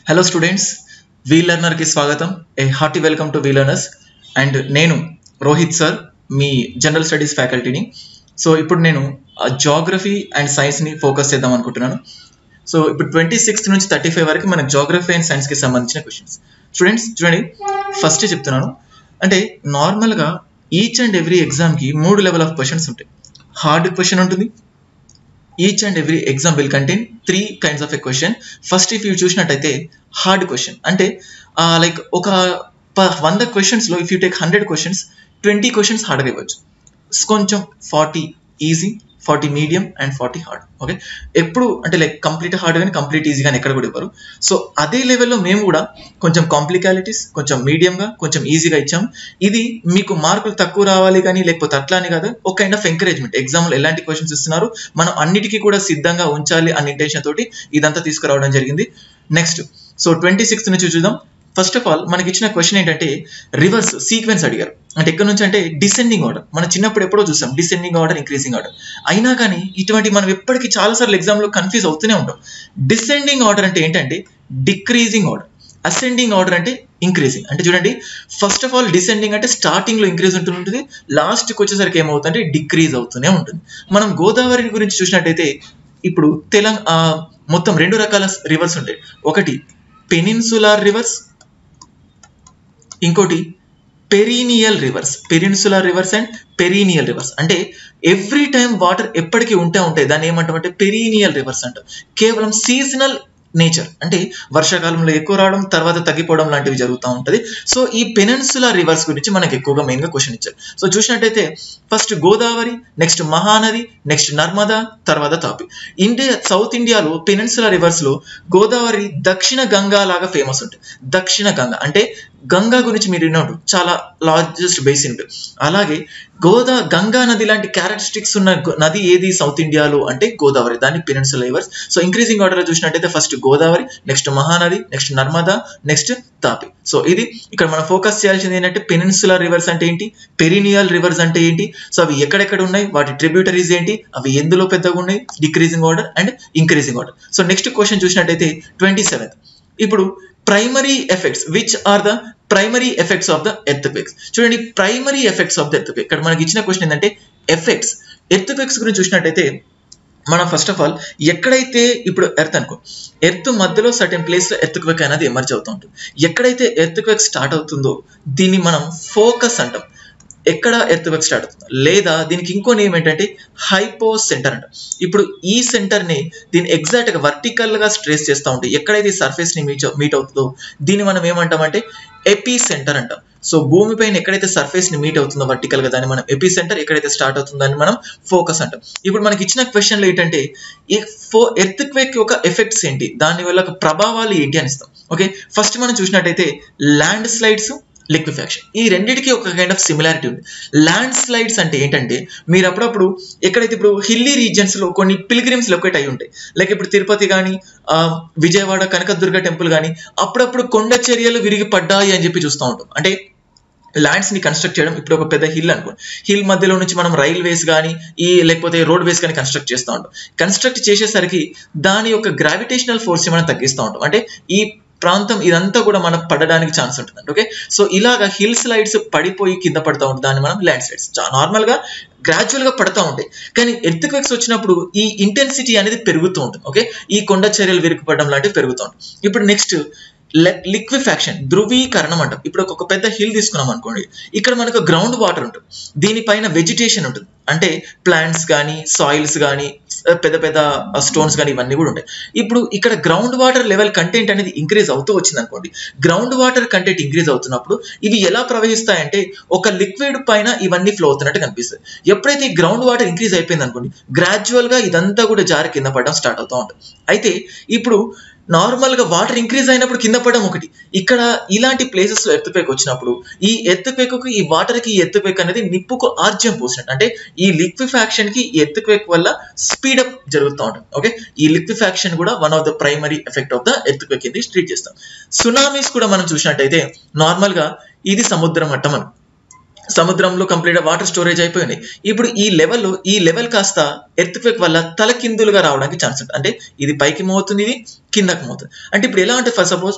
Hello students, V Learner ki swagatam. A hearty welcome to V Learners. And నేను Rohit sir మీ general studies ఫ్యాకల్టీని. So ఇప్పుడు నేను geography and సైన్స్ని focus చేద్దాం అనుకుంటున్నాను. So ఇప్పుడు 26 నుంచి 35 వరకు మనకు జాగ్రఫీ అండ్ సైన్స్కి సంబంధించిన క్వశ్చన్స్. స్టూడెంట్స్ చూడండి, ఫస్ట్ చెప్తున్నాను, అంటే నార్మల్గా ఈచ్ అండ్ ఎవ్రీ ఎగ్జామ్కి 3 లెవెల్ ఆఫ్ క్వశ్చన్స్ ఉంటాయి. హార్డ్ క్వశ్చన్ ఉంటుంది. Each and every exam will contain 3 kinds of a question. First, if you చూసినట్టయితే హార్డ్ క్వశ్చన్ అంటే లైక్ ఒక 100 క్వశ్చన్స్లో if you take 100 questions 20 questions హార్డ్గా ఇవ్వచ్చు. కొంచెం 40 easy, 40 medium and 40 hard. Okay, ఎప్పుడు అంటే లైక్ కంప్లీట్ హార్డ్ కానీ కంప్లీట్ ఈజీ కానీ ఎక్కడ కూడా ఇవ్వరు. సో అదే లెవెల్లో మేము కూడా కొంచెం కాంప్లికాలిటీస్, కొంచెం మీడియంగా, కొంచెం ఈజీగా ఇచ్చాం. ఇది మీకు మార్కులు తక్కువ రావాలి కానీ లేకపోతే అట్లా అని కాదు, ఒక కైండ్ ఆఫ్ ఎంకరేజ్మెంట్. ఎగ్జామ్లో ఎలాంటి క్వశ్చన్స్ ఇస్తున్నారు, మనం అన్నిటికీ కూడా సిద్ధంగా ఉంచాలి అనే ఇంటెన్షన్ తోటి ఇదంతా తీసుకురావడం జరిగింది. నెక్స్ట్, సో 26 నుంచి చూద్దాం. ఫస్ట్ ఆఫ్ ఆల్ మనకి ఇచ్చిన క్వశ్చన్ ఏంటంటే రివర్స్ సీక్వెన్స్ అడిగారు. అంటే ఎక్కడి నుంచి అంటే డిసెండింగ్ ఆర్డర్. మనం చిన్నప్పుడు ఎప్పుడో చూసాం డిసెండింగ్ ఆర్డర్, ఇంక్రీజింగ్ ఆర్డర్. అయినా కానీ ఇటువంటి మనం ఎప్పటికీ చాలాసార్లు ఎగ్జామ్లో కన్ఫ్యూజ్ అవుతూనే ఉంటాం. డిసెండింగ్ ఆర్డర్ అంటే ఏంటంటే డిక్రీజింగ్ ఆర్డర్, అసెండింగ్ ఆర్డర్ అంటే ఇంక్రీజింగ్. అంటే చూడండి, ఫస్ట్ ఆఫ్ ఆల్ డిసెండింగ్ అంటే స్టార్టింగ్లో ఇంక్రీజ్ ఉంటుంది, లాస్ట్కి వచ్చేసరికి ఏమవుతుందంటే డిక్రీజ్ అవుతూనే ఉంటుంది. మనం గోదావరి గురించి చూసినట్టయితే ఇప్పుడు మొత్తం 2 రకాల రివర్స్ ఉంటాయి. ఒకటి పెనిన్సులార్ రివర్స్, ఇంకోటి perennial reverse. Peninsular reverse and perennial reverse అంటే ఎవ్రీ టైం వాటర్ ఎప్పటికీ ఉంటాయి. దాన్ని ఏమంటామంటే పెరీనియల్ రివర్స్ అంటాం. కేవలం సీజనల్ నేచర్, అంటే వర్షాకాలంలో ఎక్కువ రావడం, తర్వాత తగ్గిపోవడం లాంటివి జరుగుతూ ఉంటుంది. సో ఈ పెనిన్సులార్ రివర్స్ గురించి మనకు ఎక్కువగా మెయిన్గా క్వశ్చన్ ఇచ్చారు. సో చూసినట్టయితే first Godavari, next Mahanadi, next Narmada, తర్వాత తాపి. సౌత్ ఇండియాలో పెనిన్సులార్ రివర్స్లో గోదావరి దక్షిణ గంగా లాగా ఫేమస్ ఉంటుంది. దక్షిణ గంగా అంటే గంగా గురించి మీరు విన్నట్టు చాలా లార్జెస్ట్ బేసిన్ ఉంటుంది. అలాగే గంగా నది లాంటి క్యారెక్టరిస్టిక్స్ ఉన్న నది ఏది సౌత్ ఇండియాలో అంటే గోదావరి, దాన్ని పెనిన్సులార్ రివర్స్. సో ఇంక్రీజింగ్ ఆర్డర్లో చూసినట్టయితే first Godavari, next Mahanadi, next Narmada, next Tapi. So ఇది ఇక్కడ మనం ఫోకస్ చేయాల్సింది ఏంటంటే పెనిన్సులార్ రివర్స్ అంటే ఏంటి, పెరినియల్ రివర్స్ అంటే ఏంటి, సో అవి ఎక్కడెక్కడ ఉన్నాయి, వాటి ట్రిబ్యూటరీస్ ఏంటి, అవి ఎందులో పెద్దగా ఉన్నాయి, decreasing order and increasing order. So next question చూసినట్టయితే 27th. ఇప్పుడు primary effects, which are the primary effects of the earthquakes. చూడండి, primary effects of the earthquake. ఇక్కడ మనకి ఇచ్చిన క్వశ్చన్ ఏంటంటే ఎఫెక్ట్స్. ఎర్త్క్వేక్స్ గురించి చూసినట్టయితే మనం ఫస్ట్ ఆఫ్ ఆల్ ఎక్కడైతే ఇప్పుడు ఎర్త్ అనుకో, ఎర్త్ మధ్యలో సర్టెన్ ప్లేస్లో ఎర్త్క్వేక్ అనేది ఎమర్జ్ అవుతూ ఉంటుంది. ఎక్కడైతే ఎర్త్క్వేక్ స్టార్ట్ అవుతుందో దీన్ని మనం ఫోకస్ అంటాం. ఎక్కడ ఎర్త్క్వేక్ స్టార్ట్ అవుతుంది, లేదా దీనికి ఇంకో నేమ్ ఏంటంటే హైపో సెంటర్ అంటాం. ఇప్పుడు ఈ సెంటర్ని దీన్ని ఎగ్జాక్ట్గా వర్టికల్గా స్ట్రెస్ చేస్తూ ఉంటాయి. ఎక్కడైతే సర్ఫేస్ని మీట్ అవుతుందో దీన్ని మనం ఏమంటామంటే ఎపీ సెంటర్ అంటాం. సో భూమిపైన ఎక్కడైతే సర్ఫేస్ని మీట్ అవుతుందో వర్టికల్గా దాన్ని మనం ఎపీ సెంటర్, ఎక్కడైతే స్టార్ట్ అవుతుందో దాన్ని మనం ఫోకస్ అంటాం. ఇప్పుడు మనకి ఇచ్చిన క్వశ్చన్లో ఏంటంటే ఎర్త్క్వేక్ యొక్క ఎఫెక్ట్స్ ఏంటి, దానివల్ల ప్రభావాలు ఏంటి అని ఇస్తాం. ఓకే, ఫస్ట్ మనం చూసినట్టయితే ల్యాండ్ స్లైడ్స్, లిక్విఫాక్షన్, ఈ రెండింటికి ఒక కైండ్ ఆఫ్ సిమిలారిటీ ఉంది. ల్యాండ్ స్లైడ్స్ అంటే ఏంటంటే మీరు అప్పుడప్పుడు ఎక్కడైతే ఇప్పుడు హిల్లీ రీజియన్స్లో కొన్ని పిల్గ్రిమ్స్ లొకేట్ అయి ఉంటాయి, లైక్ ఇప్పుడు తిరుపతి కానీ విజయవాడ కనకదుర్గ టెంపుల్ కానీ అప్పుడప్పుడు కొండ చర్యలు విరిగి పడ్డాయి అని చెప్పి చూస్తూ ఉంటాం. అంటే ల్యాండ్స్ని కన్స్ట్రక్ట్ చేయడం. ఇప్పుడు ఒక పెద్ద హిల్ అనుకోండి, హిల్ మధ్యలో నుంచి మనం రైల్వేస్ కానీ లేకపోతే రోడ్ వేస్ కానీ కన్స్ట్రక్ట్ చేస్తూ ఉంటాం. కన్స్ట్రక్ట్ చేసేసరికి దాని యొక్క గ్రావిటేషనల్ ఫోర్స్ని మనం తగ్గిస్తూ ఉంటాం. అంటే ఈ ప్రాంతం ఇదంతా కూడా మనం పడడానికి ఛాన్స్ ఉంటుంది. ఓకే, సో ఇలాగా హిల్ స్లైడ్స్ పడిపోయి కింద పడతా ఉంటుంది, దాన్ని మనం ల్యాండ్ స్లైడ్స్. నార్మల్గా గ్రాడ్యువల్గా పడతా ఉంటాయి, కానీ ఎర్త్క్వేక్స్ వచ్చినప్పుడు ఈ ఇంటెన్సిటీ అనేది పెరుగుతూ ఉంటుంది. ఓకే, ఈ కొండ చర్యలు విరిగిపడడం లాంటివి పెరుగుతూ ఉంటాయి. ఇప్పుడు నెక్స్ట్ లిక్విఫాక్షన్, ధృవీకరణం అంటాం. ఇప్పుడు ఒక పెద్ద హిల్ తీసుకున్నాం అనుకోండి, ఇక్కడ మనకు గ్రౌండ్ వాటర్ ఉంటుంది, దీనిపైన వెజిటేషన్ ఉంటుంది, అంటే ప్లాంట్స్ కానీ సాయిల్స్ కానీ పెద్ద పెద్ద స్టోన్స్ కానీ ఇవన్నీ కూడా ఉంటాయి. ఇప్పుడు ఇక్కడ గ్రౌండ్ వాటర్ లెవెల్ కంటెంట్ అనేది ఇంక్రీజ్ అవుతూ వచ్చింది అనుకోండి. గ్రౌండ్ వాటర్ కంటెంట్ ఇంక్రీజ్ అవుతున్నప్పుడు ఇవి ఎలా ప్రవహిస్తాయంటే ఒక లిక్విడ్ పైన ఇవన్నీ ఫ్లో అవుతున్నట్టు కనిపిస్తుంది. ఎప్పుడైతే ఈ గ్రౌండ్ వాటర్ ఇంక్రీజ్ అయిపోయింది అనుకోండి, గ్రాడ్యువల్గా ఇదంతా కూడా జారి కింద పడడం స్టార్ట్ అవుతూ ఉంటుంది. అయితే ఇప్పుడు నార్మల్గా వాటర్ ఇంక్రీజ్ అయినప్పుడు కింద పడడం ఒకటి, ఇక్కడ ఇలాంటి ప్లేసెస్లో ఎర్త్క్వేక్ వచ్చినప్పుడు ఈ ఎర్త్క్వేక్కి ఈ వాటర్కి ఈ ఎర్త్క్వేక్ అనేది నిప్పుకు ఆర్జ్యం పోసినట్టు. అంటే ఈ లిక్విఫాక్షన్కి ఈ ఎర్త్క్వేక్ వల్ల స్పీడప్ జరుగుతూ ఉంటుంది. ఓకే, ఈ లిక్విఫాక్షన్ కూడా one of the primary effect of the earthquake కింద ట్రీట్ చేస్తాం. సునామీస్ కూడా మనం చూసినట్టయితే నార్మల్గా ఇది సముద్ర మట్టం అని, సముద్రంలో కంప్లీట్ వాటర్ స్టోరేజ్ అయిపోయినాయి. ఇప్పుడు ఈ లెవెల్ కాస్త ఎర్త్క్వేక్ వల్ల తలకిందులుగా రావడానికి ఛాన్స్ ఉంటుంది. అంటే ఇది పైకి మోతుంది, ఇది కిందకి మోతుంది. అంటే ఇప్పుడు ఎలా అంటే ఫర్ సపోజ్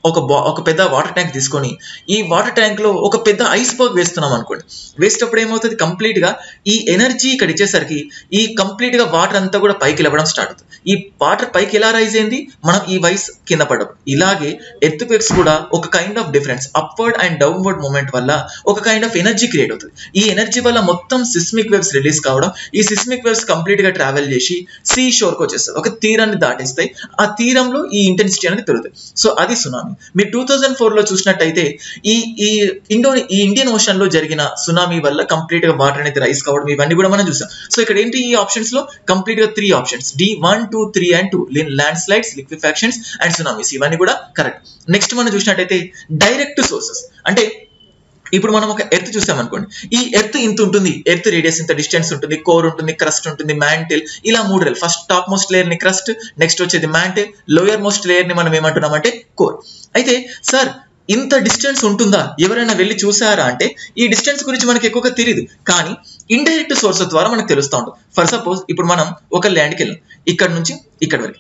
ఒక పెద్ద వాటర్ ట్యాంక్ తీసుకొని ఈ వాటర్ ట్యాంక్ లో ఒక పెద్ద ఐస్ బర్గ్ వేస్తున్నాం అనుకోండి. వేసేటప్పుడు ఏమవుతుంది, కంప్లీట్ గా ఈ ఎనర్జీ ఇక్కడ ఇచ్చేసరికి ఈ కంప్లీట్ గా వాటర్ అంతా కూడా పైకి లేవడం స్టార్ట్ అవుతుంది. ఈ వాటర్ పైకి ఎలా రైజ్ అయింది, మనం ఈ వైస్ కింద పడ్డప్పుడు. ఇలాగే ఎర్త్క్వేక్స్ కూడా ఒక kind of difference upward and downward movement వల్ల ఒక కైండ్ ఆఫ్ ఎనర్జీ క్రియేట్ అవుతుంది. ఈ ఎనర్జీ వల్ల మొత్తం సిస్మిక్ వేవ్స్ రిలీజ్ కావడం, ఈ సిస్మిక్ వేవ్స్ కంప్లీట్ గా ట్రావెల్ చేసి సీ షోర్ కు వచ్చేస్తాయి, ఒక తీరాన్ని దాటేస్తాయి. ఆ తీరంలో ఈ ఇంటెన్సిటీ అనేది పెరుగుతుంది. సో అది సునామీ. మీరు 2004 లో చూసినట్టయితే ఈ ఇండియన్ ఓషన్ లో జరిగిన సునామీ వల్ల కంప్లీట్ గా వాటర్ అనేది రైజ్ కావడం, ఇవన్నీ కూడా మనం చూసాం. సో ఇక్కడ ఏంటి, ఈ ఆప్షన్స్ లో కంప్లీట్ గా 3 options D1, 2, 3 and 2 landslides, liquefactions and tsunamis, ఇవన్నీ కూడా కరెక్ట్. నెక్స్ట్ మనం చూసినట్టయితే డైరెక్ట్ సోర్సెస్. అంటే ఇప్పుడు మనం ఒక ఎర్త్ చూసాం అనుకోండి, ఈ ఎర్త్ ఇంత ఉంటుంది, ఎర్త్ రేడియస్ ఇంత డిస్టెన్స్ ఉంటుంది, కోర్ ఉంటుంది, క్రస్ట్ ఉంటుంది, మ్యాంటిల్, ఇలా 3 layer. First top most layer ని క్రస్ట్, నెక్స్ట్ వచ్చేది మ్యాంటిల్, లోయర్ మోస్ట్ లేయర్ ని మనం ఏమంటున్నామంటే కోర్. అయితే సార్ ఇంత డిస్టెన్స్ ఉంటుందా, ఎవరైనా వెళ్ళి చూసారా అంటే ఈ డిస్టెన్స్ గురించి మనకి ఎక్కువగా తెలియదు, కానీ ఇండైరెక్ట్ సోర్సెస్ ద్వారా మనకు తెలుస్తూ ఉంటుంది. ఫర్ సపోజ్ ఇప్పుడు మనం ఒక ల్యాండ్కి వెళ్ళాం, ఇక్కడ నుంచి ఇక్కడ వరకు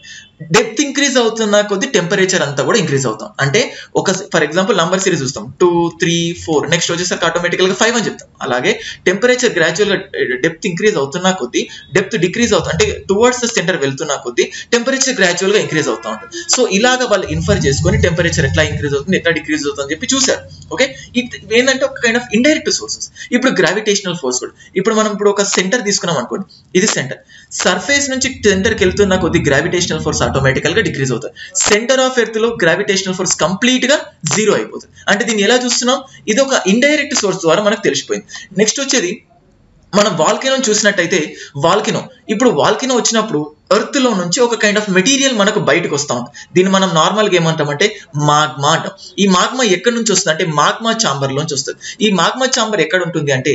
డెప్త్ ఇంక్రీజ్ అవుతున్న కొద్ది టెంపరేచర్ అంతా కూడా ఇంక్రీజ్ అవుతాం. అంటే ఫర్ ఎగ్జాంపుల్ నంబర్ సిరీస్ చూస్తాం 2, 3, 4, నెక్స్ట్ వచ్చేసరికి ఆటోమేటికల్ గా 5 అని చెప్తాం. అలాగే టెంపరేచర్ గ్రాడ్యువల్ గా డెప్త్ ఇంక్రీజ్ అవుతున్నా కొద్ది, డెప్త్ డిక్రీజ్ అవుతుంది, అంటే టువర్డ్స్ ద సెంటర్ వెళ్తున్నా కొద్ది టెంపరేచర్ గ్రాడ్యువల్ గా ఇంక్రీజ్ అవుతా ఉంటుంది. సో ఇలాగా వాళ్ళు ఇన్ఫర్ చేసుకొని టెంపరేచర్ ఎట్లా ఇంక్రీజ్ అవుతుంది, ఎట్లా డిక్రీజ్ అవుతుంది అని చెప్పి చూసారు. ఓకే, ఇది ఏంటంటే ఒక కైండ్ ఆఫ్ ఇండైరెక్ట్ సోర్సెస్. ఇప్పుడు గ్రావిటేషనల్ ఫోర్స్ కూడా, ఇప్పుడు మనం ఒక సెంటర్ తీసుకున్నాం అనుకోండి, ఇది సెంటర్, సర్ఫేస్ నుంచి సెంటర్కి వెళ్తున్న కొద్ది గ్రావిటేషనల్ ఫోర్స్ ఆటోమేటికల్ గా డిక్రీజ్ అవుతుంది. సెంటర్ ఆఫ్ ఎర్త్ లో గ్రావిటేషనల్ ఫోర్స్ కంప్లీట్ గా 0 అయిపోతుంది. అంటే దీన్ని ఎలా చూస్తున్నాం, ఇది ఒక ఇండైరెక్ట్ సోర్స్ ద్వారా మనకు తెలిసిపోయింది. నెక్స్ట్ వచ్చేది మనం వాల్కెనో చూసినట్టయితే, ఇప్పుడు వాల్కెనో వచ్చినప్పుడు ఎర్త్ లో నుంచి ఒక కైండ్ ఆఫ్ మెటీరియల్ మనకు బయటకు వస్తూ ఉంటుంది. దీన్ని మనం నార్మల్ గా ఏమంటామంటే మాగ్మా అంటాం. ఈ మాగ్మా ఎక్కడి నుంచి వస్తుంది అంటే మాగ్మా చాంబర్ లోంచి వస్తుంది. ఈ మాగ్మా చాంబర్ ఎక్కడ ఉంటుంది అంటే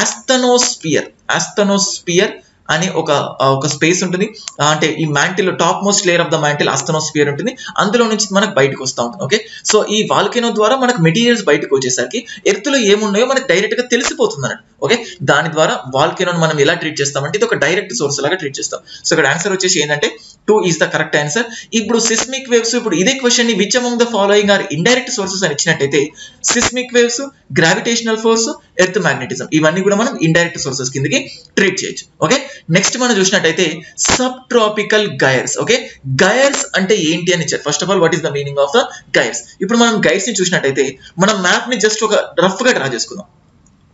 ఆస్థనోస్పియర్ అనే ఒక స్పేస్ ఉంటుంది. అంటే ఈ mantle top most layer of the mantle asthenosphere ఉంటుంది, అందులో నుంచి మనకు బయటకు వస్తూ ఉంటుంది. ఓకే, సో ఈ వాల్కెనో ద్వారా మనకు మెటీరియల్స్ బయటకు వచ్చేసరికి ఎర్త్ లో ఏమున్నాయో మనకు డైరెక్ట్ గా తెలిసిపోతుంది అన్నట్టు. ఓకే, దాని ద్వారా వాల్కెనోని మనం ఎలా ట్రీట్ చేస్తామంటే ఇది ఒక డైరెక్ట్ సోర్స్ లాగా ట్రీట్ చేస్తాం. సో ఇక్కడ ఆన్సర్ వచ్చేసి ఏంటంటే 2 ఈస్ ద కరెక్ట్ ఆన్సర్. ఇప్పుడు సిస్మిక్ వేవ్స్, ఇప్పుడు ఇదే క్వశ్చన్ ని which among the following are indirect sources అని ఇచ్చినట్టయితే seismic waves, gravitational force, earth magnetism, ఇవన్నీ కూడా మనం ఇండైరెక్ట్ సోర్సెస్ కిందకి ట్రీట్ చేయొచ్చు. ఓకే, నెక్స్ట్ మనం చూసినట్టయితే subtropical gyres. Okay, gyres అంటే ఏంటి అని ఇచ్చారు. First of all what is the meaning of the గైర్స్. ఇప్పుడు మనం గైర్స్ ని చూసినట్టయితే మనం మ్యాప్ ని జస్ట్ ఒక రఫ్ గా డ్రా చేసుకుందాం.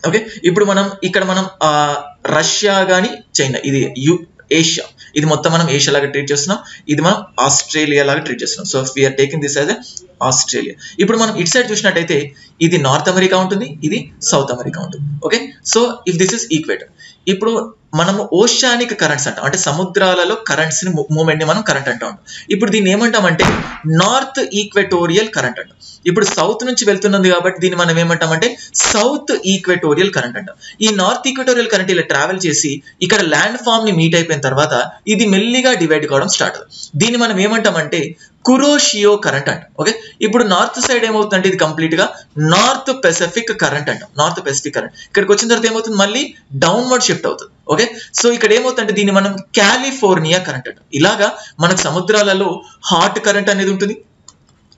ఓకే, ఇప్పుడు ఇక్కడ మనం రష్యా గాని చైనా, ఇది ఏషియా, ఇది మొత్తం మనం ఏషియా లాగా ట్రీట్ చేస్తున్నాం, ఇది మనం ఆస్ట్రేలియా లాగా ట్రీట్ చేస్తున్నాం. So we are taking this as Australia. ఇప్పుడు మనం ఇటు సైడ్ చూసినట్టయితే ఇది నార్త్ అమెరికా ఉంటుంది, ఇది సౌత్ అమెరికా ఉంటుంది. Okay, so if this is equator, ఇప్పుడు మనము ఓషానిక్ కరెంట్స్ అంటాం, అంటే సముద్రాలలో కరెంట్స్ ని మూవ్మెంట్ ని మనం కరెంట్ అంటాం. ఇప్పుడు దీన్ని ఏమంటామంటే నార్త్ ఈక్వెటోరియల్ కరెంట్ అంటాం. ఇప్పుడు సౌత్ నుంచి వెళ్తున్నది కాబట్టి దీన్ని మనం ఏమంటామంటే సౌత్ ఈక్వెటోరియల్ కరెంట్ అంటాం. ఈ నార్త్ ఈక్వెటోరియల్ కరెంట్ ఇలా ట్రావెల్ చేసి ఇక్కడ ల్యాండ్ ఫామ్ ని మీట్ అయిపోయిన తర్వాత ఇది మెల్లిగా డివైడ్ కావడం స్టార్ట్ అవుతుంది. దీన్ని మనం ఏమంటామంటే కురోషియో కరెంట్ అంటాం. ఓకే, ఇప్పుడు నార్త్ సైడ్ ఏమవుతుందంటే ఇది కంప్లీట్ గా నార్త్ పెసిఫిక్ కరెంట్ అంటాం. నార్త్ పెసిఫిక్ కరెంట్ ఇక్కడికి వచ్చిన తర్వాత ఏమవుతుంది, మళ్ళీ డౌన్వర్డ్ షిఫ్ట్ అవుతుంది. ఓకే, సో ఇక్కడ ఏమవుతుందంటే దీన్ని మనం కాలిఫోర్నియా కరెంట్ అంటాం. ఇలాగా మనకు సముద్రాలలో హాట్ కరెంట్ అనేది ఉంటుంది,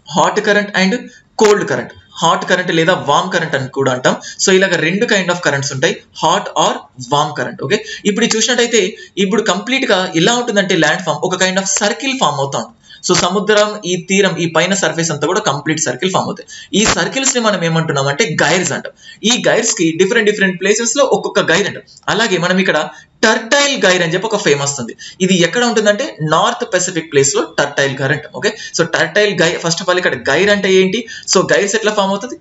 hot current and cold current, hot current లేదా వామ్ కరెంట్ అని కూడా అంటాం. సో ఇలాగ 2 కైండ్ ఆఫ్ కరెంట్స్ ఉంటాయి, hot or warm current. Okay, ఇప్పుడు చూసినట్టయితే ఇప్పుడు కంప్లీట్ గా ఎలా ఉంటుందంటే ల్యాండ్ ఫామ్ ఒక కైండ్ ఆఫ్ సర్కిల్ ఫామ్ అవుతా ఉంటుంది. సో సముద్రం, ఈ తీరం, ఈ పైన సర్ఫేస్ అంతా కూడా కంప్లీట్ సర్కిల్ ఫామ్ అవుతాయి. ఈ సర్కిల్స్ ని మనం ఏమంటున్నాం అంటే గైర్స్ అంటాం. ఈ గైర్స్ కి డిఫరెంట్ ప్లేసెస్ లో ఒక్కొక్క గైర్ అంటాం. అలాగే మనం ఇక్కడ టర్టైల్ గైర్ అని చెప్పి ఒక ఫేమస్ ఉంది. ఇది ఎక్కడ ఉంటుందంటే నార్త్ పెసిఫిక్ ప్లేస్ లో టర్టైల్ గైర్ అంటాం. Okay, so turtle gyre, first of all ఇక్కడ గైర్ అంటే ఏంటి, సో గైర్స్ ఎట్లా ఫామ్ అవుతుంది,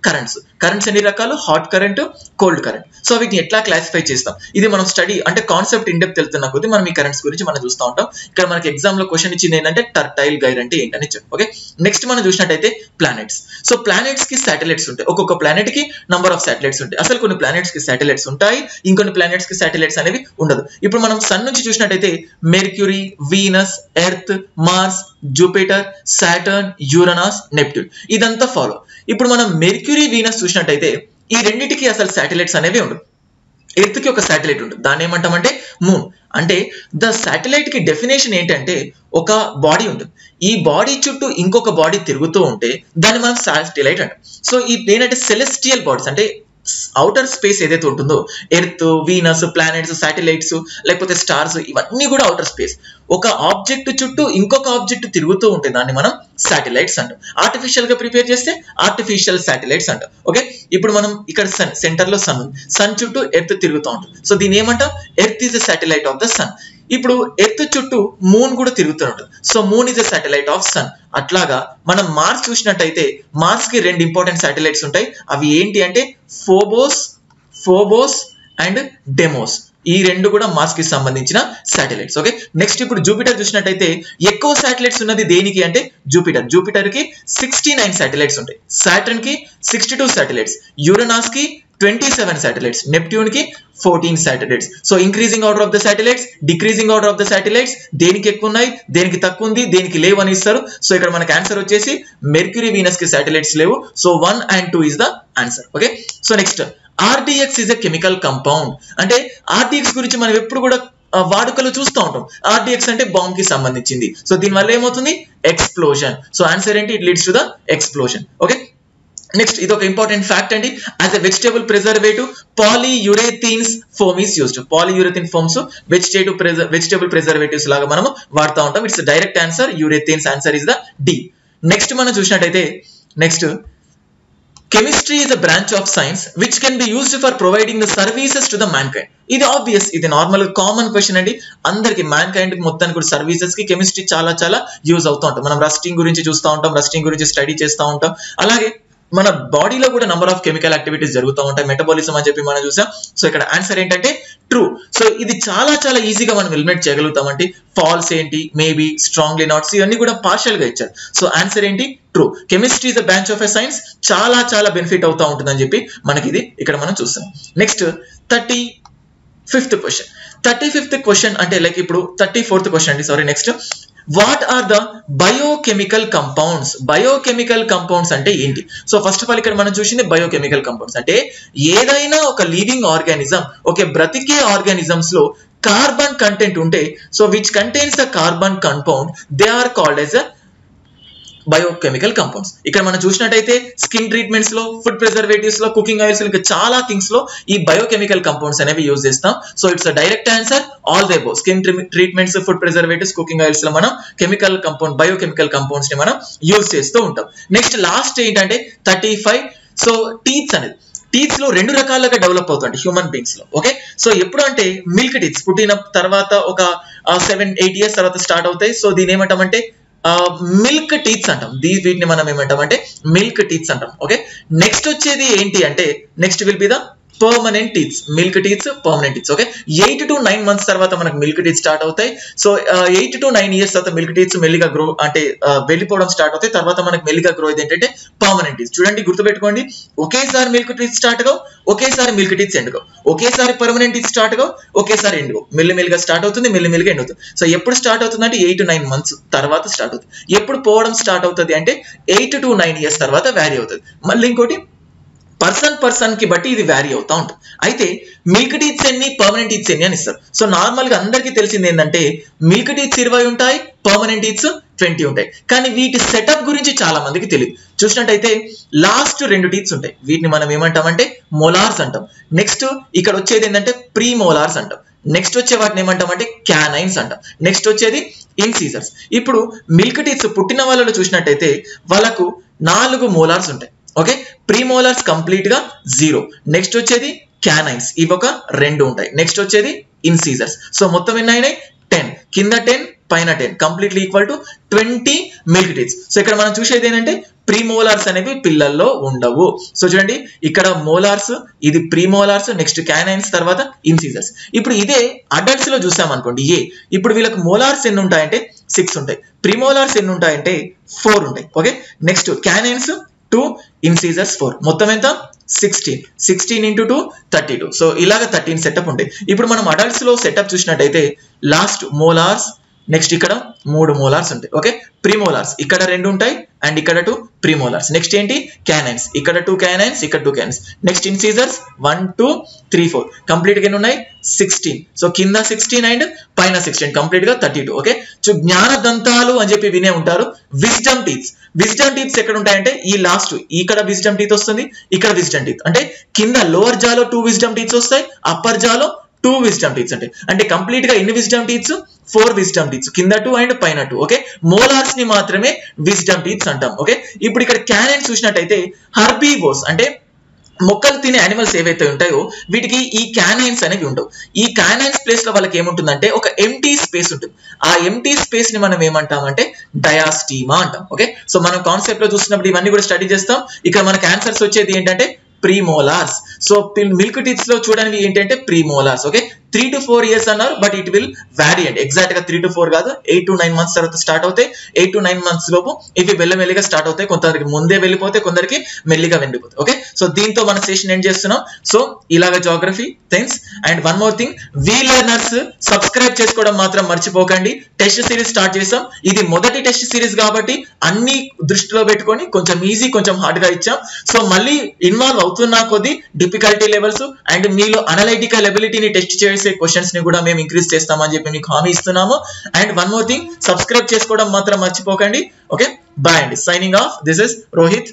కరెంట్స్ ఎన్ని రకాలు, hot current, cold current. So వీటిని ఎట్లా క్లాసిఫై చేస్తాం, ఇది మనం స్టడీ అంటే కాన్సెప్ట్ ఇన్ డెప్త్ వెళ్తున్న కొద్దీ మనం ఈ కరెంట్స్ గురించి మనం చూస్తూ ఉంటాం. ఇక్కడ మనకి ఎగ్జామ్ లో క్వశ్చన్ ఇచ్చింది ఏంటంటే టర్టైల్ గైర్ అంటే ఏంటని ఇచ్చారు. ఓకే, నెక్స్ట్ మనం చూసినట్టయితే ప్లానెట్స్. సో ప్లానెట్స్ కి శాటిలైట్స్ ఉంటాయి, ఒక్కొక్క ప్లానెట్ కి నంబర్ ఆఫ్ శాటిలైట్స్ ఉంటాయి. అసలు కొన్ని ప్లానెట్స్ కి శాటిలైట్స్ ఉంటాయి, ఇంకొన్ని ప్లానెట్స్ కి శాటిలైట్స్ అనేవి ఉండదు. ఇప్పుడు మనం సన్ నుంచి చూసినట్టయితే Mercury, Venus, Earth, Mars, Jupiter, Saturn, Uranus, Neptune, ఇదంతా ఫాలో. ఇప్పుడు మనం మెర్క్యూరీ, వీనస్ చూసినట్టయితే ఈ రెండిటికి అసలు శాటిలైట్స్ అనేవి ఉండవు. ఎర్త్ కి ఒక శాటిలైట్ ఉంటుంది, దాన్ని ఏమంటామంటే మూన్. అంటే ద శాటిలైట్ కి డెఫినేషన్ ఏంటంటే ఒక బాడీ ఉంటుంది, ఈ బాడీ చుట్టూ ఇంకొక బాడీ తిరుగుతూ ఉంటే దాన్ని మనం శాటిలైట్ అంటాం. సో ఏంటంటే సెలెస్టియల్ బాడీస్ అంటే అవుటర్ స్పేస్ ఏదైతే ఉంటుందో ఎర్త్, వీనస్, ప్లానెట్స్, శాటిలైట్స్ లేకపోతే స్టార్స్ ఇవన్నీ కూడా అవుటర్ స్పేస్. ఒక ఆబ్జెక్ట్ చుట్టూ ఇంకొక ఆబ్జెక్ట్ తిరుగుతూ ఉంటే దాన్ని మనం శాటిలైట్స్ అంటాం. ఆర్టిఫిషియల్ గా ప్రిపేర్ చేస్తే ఆర్టిఫిషియల్ శాటిలైట్స్ అంటాం. ఓకే, ఇప్పుడు మనం ఇక్కడ సన్, సెంటర్ లో సన్ ఉంది, సన్ చుట్టూ ఎర్త్ తిరుగుతూ ఉంటుంది. సో దీన్ని ఏమంటాం? Earth is the satellite of the sun. ఇప్పుడు ఎర్త్ చుట్టూ మూన్ కూడా తిరుగుతూ ఉంటుంది. So moon is the satellite of sun. అట్లాగా మనం మార్స్ చూసినట్టయితే మార్స్ కి రెండు ఇంపార్టెంట్ శాటిలైట్స్ ఉంటాయి. అవి ఏంటి అంటే ఫోబోస్ అండ్ డెమోస్. ఈ రెండు కూడా మార్స్ కి సంబంధించిన శాటిలైట్స్. ఓకే, నెక్స్ట్ ఇప్పుడు జూపిటర్ చూసినట్టయితే ఎక్కువ శాటిలైట్స్ ఉన్నది దేనికి అంటే జూపిటర్ కి 69 శాటిలైట్స్ ఉంటాయి, సాటర్న్ కి 62 శాటిలైట్స్, యురేనస్ కి 27 శాటిలైట్స్, నెప్ట్యూన్ కి 14 satellites. So increasing order of the satellites, decreasing order of the satellites, దేనికి ఎక్కువ ఉన్నాయి, దేనికి తక్కువ ఉంది, దేనికి లేవు అని ఇస్తారు. సో ఇక్కడ మనకి ఆన్సర్ వచ్చేసి మెర్క్యూరీ, వీనస్ కి శాటిలైట్స్ లేవు. So 1 and 2 is the answer. Okay, so next RDX is a chemical compound. అంటే RDX గురించి మనం ఎప్పుడు కూడా వాడుకలో చూస్తూ ఉంటాం. RDX అంటే బాంబ్ కి సంబంధించింది. సో దీని వల్ల ఏమవుతుంది? ఎక్స్ప్లోజన్. సో ఆన్సర్ ఏంటి? It leads to the explosion. Okay, next ఇది ఒక ఇంపార్టెంట్ ఫ్యాక్ట్ అండి. As a vegetable preservative polyurethanes foam is used. Polyurethane foams vegetable preservatives లాగా మనం వాడుతూ ఉంటాం. It's direct answer urethanes. Answer is the D. Next మనం చూసినట్టయితే next chemistry is a branch of science which can be used for providing the services to the mankind. ఇది obvious, ఇది normal common question అండి. అందరికి mankind మొత్తానికి కూడా services కి chemistry చాలా చాలా యూజ్ అవుతూ ఉంటాం. మనం రస్టింగ్ గురించి చూస్తూ ఉంటాం, రస్టింగ్ గురించి స్టడీ చేస్తూ ఉంటాం. అలాగే మన బాడీలో కూడా నంబర్ ఆఫ్ కెమికల్ యాక్టివిటీస్ జరుగుతూ ఉంటాయి, మెటబాలిజం అని చెప్పి మనం చూసాం. సో ఇక్కడ ఆన్సర్ ఏంటంటే ట్రూ. సో ఇది చాలా చాలా ఈజీగా మనం ఎలిమినేట్ చేయగలుగుతామంటే ఫాల్స్ ఏంటి, మేబీ, స్ట్రాంగ్లీ నాట్స్ ఇవన్నీ కూడా పార్షియల్ గా ఇచ్చారు. సో ఆన్సర్ ఏంటి? True. Chemistry is a branch of a science, చాలా చాలా బెనిఫిట్ అవుతా ఉంటుందని చెప్పి మనకి ఇది ఇక్కడ మనం చూస్తాం. నెక్స్ట్ 35th క్వశ్చన్ అంటే లైక్ ఇప్పుడు 34th క్వశ్చన్ అండి, sorry. Next what are the biochemical compounds? Biochemical compounds అంటే ఏంటి? సో ఫస్ట్ ఆఫ్ ఆల్ ఇక్కడ మనం చూసింది బయోకెమికల్ కంపౌండ్స్ అంటే ఏదైనా ఒక లివింగ్ ఆర్గానిజం, ఓకే, బ్రతికే ఆర్గానిజమ్స్ లో కార్బన్ కంటెంట్ ఉంటే, so which contains the carbon compound, they are called as biochemical compounds. ఇక్కడ మనం చూసినట్టయితే స్కిన్ ట్రీట్మెంట్స్ లో, ఫుడ్ ప్రిజర్వేటివ్స్ లో, కుకింగ్ ఆయిల్స్, ఇంకా చాలా థింగ్స్ లో ఈ బయోకెమికల్ కంపౌండ్స్ అనేవి యూజ్ చేస్తాం. So it's a direct answer all the above. Skin treatments, food preservatives, cooking oils లో మనం బయోకెమికల్ కంపౌండ్స్ ని మనం యూజ్ చేస్తూ ఉంటాం. నెక్స్ట్ లాస్ట్ ఏంటంటే 35. సో టీత్స్ అనేది, టీత్స్ లో రెండు రకాలుగా డెవలప్ అవుతాయి హ్యూమన్ బీయింగ్స్ లో. ఓకే, సో ఎప్పుడు అంటే మిల్క్ టీత్స్ పుట్టిన తర్వాత ఒక 7-8 years తర్వాత స్టార్ట్ అవుతాయి. సో దీని ఏమంటామంటే మిల్క్ టీత్స్ అంటాం. వీటిని మనం ఏమంటామంటే మిల్క్ టీత్స్ అంటాం. ఓకే, నెక్స్ట్ వచ్చేది ఏంటి అంటే next will be the permanent teeths. Milk teeths, permanent teeths. Okay, 8 to 9 months తర్వాత మనకు మిల్క్ టీత్ స్టార్ట్ అవుతాయి. సో 8 to 9 years తర్వాత మిల్క్ టీత్స్ మెల్లిగా గ్రో అంటే వెళ్ళిపోవడం స్టార్ట్ అవుతాయి. తర్వాత మనకు మెల్లిగా గ్రో అయ్యేది ఏంటంటే పర్మనెంట్ టీత్స్. చూడండి, గుర్తుపెట్టుకోండి, ఒకేసారి మిల్క్ టీత్ స్టార్ట్ గా, ఒకేసారి మిల్క్ టీత్స్ ఎండుకో, ఒకేసారి పర్మనెంట్ టీత్ స్టార్ట్ గా, ఒకేసారి ఎండుకో, మెల్లిమెల్లిగా స్టార్ట్ అవుతుంది, మెల్లిమెల్లిగా ఎండ్ అవుతుంది. సో ఎప్పుడు స్టార్ట్ అవుతుంది అంటే 8 to 9 months తర్వాత స్టార్ట్ అవుతుంది. ఎప్పుడు పోవడం స్టార్ట్ అవుతుంది అంటే 8 to 9 years తర్వాత వ్యారీ అవుతుంది. మళ్ళీ ఇంకోటి పర్సన్ కి బట్టి ఇది వ్యారీ అవుతా ఉంటుంది. అయితే మిల్క్ టీత్స్ ఎన్ని, పర్మనెంట్ టీత్స్ ఎన్ని అని ఇస్తారు. సో నార్మల్ గా అందరికీ తెలిసింది ఏంటంటే మిల్క్ టీత్స్ 20 ఉంటాయి, పర్మనెంట్ టీత్స్ 20 ఉంటాయి. కానీ వీటి సెటప్ గురించి చాలా మందికి తెలియదు. చూసినట్టయితే లాస్ట్ 2 టీత్స్ ఉంటాయి, వీటిని మనం ఏమంటామంటే మోలార్స్ అంటాం. నెక్స్ట్ ఇక్కడ వచ్చేది ఏంటంటే ప్రీ మోలార్స్ అంటాం. నెక్స్ట్ వచ్చే వాటిని ఏమంటామంటే క్యానైన్స్ అంటాం. నెక్స్ట్ వచ్చేది ఇన్సీజర్స్. ఇప్పుడు మిల్క్ టీత్స్ పుట్టిన వాళ్ళలో చూసినట్టయితే వాళ్ళకు 4 మోలార్స్ ఉంటాయి. ఓకే, ప్రీమోలార్స్ కంప్లీట్ గా 0. నెక్స్ట్ వచ్చేది క్యానైన్స్, ఇవి ఒక 2 ఉంటాయి. నెక్స్ట్ వచ్చేది ఇన్సీజర్స్. సో మొత్తం ఎన్ని అయినాయి? 10. కింద 10, పైన 10, completely equal to 20 milk teeths. So ఇక్కడ మనం చూసేది ఏంటంటే ప్రీమోలార్స్ అనేవి పిల్లల్లో ఉండవు. సో చూడండి, ఇక్కడ మోలార్స్, ఇది ప్రీమోలార్స్, నెక్స్ట్ క్యానైన్స్, తర్వాత ఇన్సీజర్స్. ఇప్పుడు ఇదే అడల్ట్స్ లో చూసాం అనుకోండి ఇప్పుడు వీళ్ళకి మోలార్స్ ఎన్ని ఉంటాయంటే 6 ఉంటాయి, ప్రీమోలార్స్ ఎన్ని ఉంటాయంటే 4 ఉంటాయి. ఓకే, నెక్స్ట్ క్యానైన్స్ 2, ఇన్సీజర్స్ 4, మొత్తం ఎంత? 16 into 2 32. సో ఇలాగ 13 సెటప్ ఉంటాయి. ఇప్పుడు మనం అడల్ట్స్ లో సెటప్ చూసినట్టయితే లాస్ట్ మోలార్స్, నెక్స్ట్ ఇక్కడ 3 మోలార్స్ ఉంటాయి. ఓకే, ప్రీమోలార్స్ ఇక్కడ 2 ఉంటాయి అండ్ ఇక్కడ 2 ప్రీమోలార్స్. నెక్స్ట్ ఏంటి క్యానైన్స్, ఇక్కడ 2 క్యానైన్స్, ఇక్కడ 2 క్యానైన్స్. నెక్స్ట్ ఇన్సిజర్స్ 1 2 3 4 కంప్లీట్ గా ఎన్ని ఉన్నాయి 16. సో కింద 16 అండ్ పైన 16 కంప్లీట్ గా 32. ఓకే, సో జ్ఞాన దంతాలు అని చెప్పి వినే ఉంటారు. విజ్డమ్ టీత్స్, విజ్డమ్ టీత్స్ ఎక్కడ ఉంటాయంటే ఈ లాస్ట్ ఇక్కడ విజ్డమ్ టీత్ వస్తుంది, ఇక్కడ విజ్డమ్ టీత్ అంటే కింద లోవర్ జాలో 2 విజ్డమ్ టీత్స్ వస్తాయి, అప్పర్ జాలో 2 విజ్డమ్ టీత్స్ అంటే కంప్లీట్ గా ఎన్ని విజ్డమ్ టీత్స్ 4 విజ్డమ్ టీత్స్, కింద 2 అండ్ పైన 2. ఓకే, మోలార్స్ ని మాత్రమే విజ్డమ్ టీత్స్ అంటాం. ఓకే, ఇప్పుడు ఇక్కడ క్యానైన్స్ చూసినట్టయితే హర్బీవోర్స్ అంటే మొక్కలు తినే యానిమల్స్ ఏవైతే ఉంటాయో వీటికి ఈ క్యానైన్స్ అనేవి ఉండవు. ఈ క్యానైన్స్ ప్లేస్ లో వాళ్ళకి ఏముంటుందంటే ఒక ఎంటీ స్పేస్ ఉంటుంది. ఆ ఎంటీ స్పేస్ ని మనం ఏమంటామంటే డయాస్టీమా అంటాం. ఓకే, సో మనం కాన్సెప్ట్ లో చూసినప్పుడు ఇవన్నీ కూడా స్టడీ చేస్తాం. ఇక్కడ మనకి ఆన్సర్స్ వచ్చేది ఏంటంటే ప్రీమోలార్స్. సో మిల్క్ టీత్స్ లో చూడనివి ఏంటంటే ప్రీమోలార్స్. ఓకే, 3 to 4 years అన్నారు, but it will variant. Exact గా 3 to 4 కాదు, 8 to 9 months తర్వాత స్టార్ట్ అవుతాయి. 8 to 9 months లోపు ఇవి మెల్లమెల్లిగా స్టార్ట్ అవుతాయి. కొందరికి ముందే వెళ్ళిపోతే, కొందరికి మెల్లిగా వెళ్ళిపోతాయి. ఓకే, సో దీంతో మన సెషన్ ఎండ్ చేస్తున్నాం. సో ఇలాగ geography things. And one more thing, V Learners subscribe చేసుకోవడం మాత్రం మర్చిపోకండి. టెస్ట్ సిరీస్ స్టార్ట్ చేసాం. ఇది మొదటి టెస్ట్ సిరీస్ కాబట్టి అన్ని దృష్టిలో పెట్టుకొని కొంచెం ఈజీ కొంచెం హార్డ్ గా ఇచ్చాం. సో మళ్ళీ ఇన్వాల్వ్ అవుతున్నా కొద్దీ డిఫికల్టీ లెవెల్స్ అండ్ మీలో అనలైటికల్ ఎబిలిటీని టెస్ట్ చేసే క్వశ్చన్స్ ని కూడా మేము ఇంక్రీజ్ చేస్తామని చెప్పి మీకు హామీ ఇస్తున్నాము. And one more thing, subscribe చేసుకోవడం మాత్రం మర్చిపోకండి. ఓకే, బాయ్ అండి. Signing off, this is Rohit.